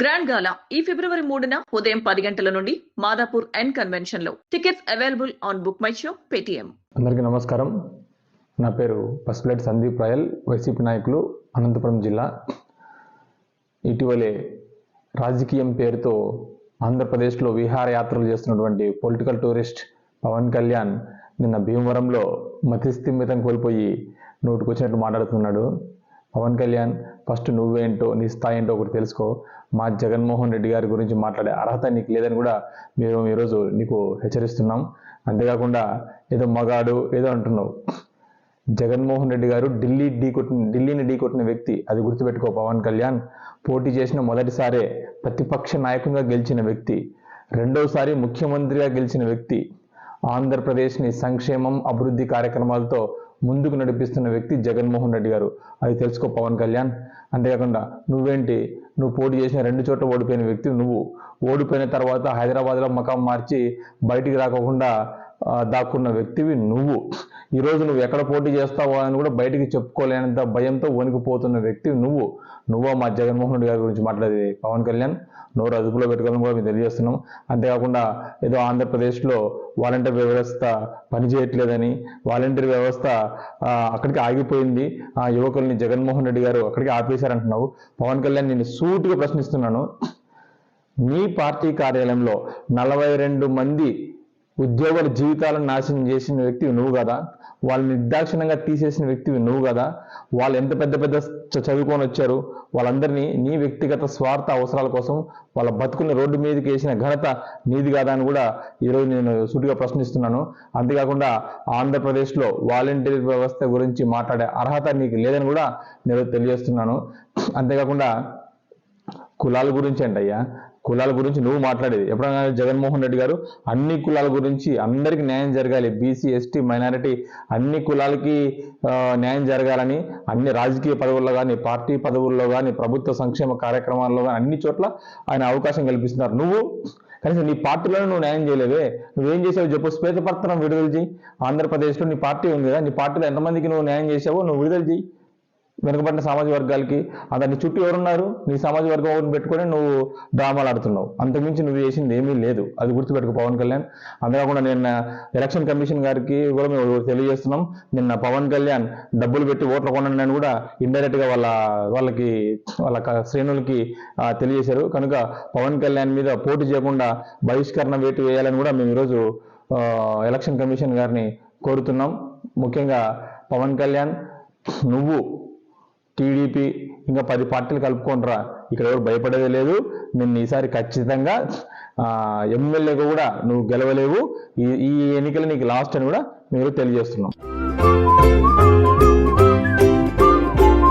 Grand గాలా ఈ ఫిబ్రవరి 3న ఉదయం 10 గంటల నుండి మాదాపూర్ ఎన్ కన్వెన్షన్ లో. Tickets available on book my show Paytm. అందరికీ నమస్కారం. నా పేరు పసుపులేటి సందీప్ రాయల్, వైసీపీ నాయకులు, అనంతపురం జిల్లా. ఇటీవలే రాజకీయం పేరుతో ఆంధ్రప్రదేశ్లో విహారయాత్రలు చేస్తున్నటువంటి పొలిటికల్ టూరిస్ట్ పవన్ కళ్యాణ్ నిన్న భీమవరంలో మతిస్థిమితం కోల్పోయి నోటుకొచ్చినట్టు మాట్లాడుతున్నాడు. పవన్ కళ్యాణ్, ఫస్ట్ నువ్వేంటో, నీ స్థాయి ఏంటో ఒకటి తెలుసుకో. మా జగన్మోహన్ రెడ్డి గారి గురించి మాట్లాడే అర్హత నీకు లేదని కూడా మేము ఈరోజు నీకు హెచ్చరిస్తున్నాం. అంతేకాకుండా ఏదో మగాడు ఏదో అంటున్నావు. జగన్మోహన్ రెడ్డి గారు ఢిల్లీని ఢీకొట్టిన వ్యక్తి, అది గుర్తుపెట్టుకో. పవన్ కళ్యాణ్ పోటీ చేసిన మొదటిసారే ప్రతిపక్ష నాయకునిగా గెలిచిన వ్యక్తి, రెండోసారి ముఖ్యమంత్రిగా గెలిచిన వ్యక్తి, ఆంధ్రప్రదేశ్ని సంక్షేమం అభివృద్ధి కార్యక్రమాలతో ముందుకు నడిపిస్తున్న వ్యక్తి జగన్మోహన్ రెడ్డి గారు. అది తెలుసుకో పవన్ కళ్యాణ్. అంతేకాకుండా నువ్వేంటి, నువ్వు పోటీ చేసిన 2 చోట్ల ఓడిపోయిన వ్యక్తి నువ్వు. ఓడిపోయిన తర్వాత హైదరాబాద్లో మకాం మార్చి బయటికి రాకుండా దాక్కున్న వ్యక్తివి నువ్వు. ఈరోజు నువ్వు ఎక్కడ పోటీ చేస్తావో అని కూడా బయటికి చెప్పుకోలేనంత భయంతో వణికిపోతున్న వ్యక్తివి నువ్వు. నువ్వు మా జగన్మోహన్ రెడ్డి గారి గురించి మాట్లాడేది పవన్ కళ్యాణ్. నోరు అదుపులో పెట్టుకోవాలని కూడా మేము తెలియజేస్తున్నాం. అంతేకాకుండా ఏదో ఆంధ్రప్రదేశ్లో వాలంటీర్ వ్యవస్థ పనిచేయట్లేదని, వాలంటీర్ వ్యవస్థ అక్కడికి ఆగిపోయింది, ఆ యువకుల్ని జగన్మోహన్ రెడ్డి గారు అక్కడికి ఆపేశారంటున్నావు. పవన్ కళ్యాణ్, నేను సూటిగా ప్రశ్నిస్తున్నాను. మీ పార్టీ కార్యాలయంలో 42 మంది ఉద్యోగుల జీవితాలను నాశనం చేసిన వ్యక్తివి నువ్వు కదా. వాళ్ళని నిర్దాక్షిణ్యంగా తీసేసిన వ్యక్తివి నువ్వు కదా. వాళ్ళు ఎంత పెద్ద పెద్ద చదువుకొని వచ్చారు, వాళ్ళందరినీ నీ వ్యక్తిగత స్వార్థ అవసరాల కోసం వాళ్ళ బతుకుల్ని రోడ్డు మీదకి వేసిన ఘనత నీది కాదా అని కూడా ఈరోజు నేను సూటిగా ప్రశ్నిస్తున్నాను. అంతేకాకుండా ఆంధ్రప్రదేశ్లో వాలంటీర్ వ్యవస్థ గురించి మాట్లాడే అర్హత నీకు లేదని కూడా నేను తెలియజేస్తున్నాను. అంతేకాకుండా కులాల గురించి ఏంటయ్యా, కులాల గురించి నువ్వు మాట్లాడేది ఎప్పుడైనా? జగన్మోహన్ రెడ్డి గారు అన్ని కులాల గురించి అందరికీ న్యాయం జరగాలి, బీసీ ఎస్టీ మైనారిటీ అన్ని కులాలకి న్యాయం జరగాలని అన్ని రాజకీయ పదవుల్లో కానీ, పార్టీ పదవుల్లో కానీ, ప్రభుత్వ సంక్షేమ కార్యక్రమాల్లో కానీ అన్ని చోట్ల ఆయన అవకాశం కల్పిస్తున్నారు. నువ్వు కనీసం నీ పార్టీలో నువ్వు న్యాయం చేయలేవే. నువ్వేం చేసావు చెప్పు. శ్వేతపత్రం విడుదల చేయి. ఆంధ్రప్రదేశ్లో నీ పార్టీ ఉంది కదా, నీ పార్టీలో ఎంతమందికి నువ్వు న్యాయం చేసావో నువ్వు విడుదల చేయి. వెనుకబడిన సామాజిక వర్గాలకి నీ చుట్టూ ఎవరున్నారు? నీ సామాజిక వర్గం పెట్టుకొని నువ్వు డ్రామాలు ఆడుతున్నావు. అంతకుమించి నువ్వు చేసింది ఏమీ లేదు, అది గుర్తుపెట్టుకో పవన్ కళ్యాణ్. అంతేకాకుండా నిన్న ఎలక్షన్ కమిషన్ గారికి కూడా మేము తెలియజేస్తున్నాం. నిన్న పవన్ కళ్యాణ్ డబ్బులు పెట్టి ఓట్లు కొనండి అని కూడా ఇండైరెక్ట్గా వాళ్ళ శ్రేణులకి తెలియజేశారు. కనుక పవన్ కళ్యాణ్ మీద పోటీ చేయకుండా బహిష్కరణ వేటు వేయాలని కూడా మేము ఈరోజు ఎలక్షన్ కమిషన్ గారిని కోరుతున్నాం. ముఖ్యంగా పవన్ కళ్యాణ్, నువ్వు టీడీపీ ఇంకా 10 పార్టీలు కలుపుకోనరా, ఇక్కడ ఎవరు భయపడేది లేదు. నిన్ను ఈసారి ఖచ్చితంగా ఎమ్మెల్యేగా కూడా నువ్వు గెలవలేవు. ఈ ఎన్నికలు నీకు లాస్ట్ అని కూడా మీరు తెలియజేస్తున్నాం.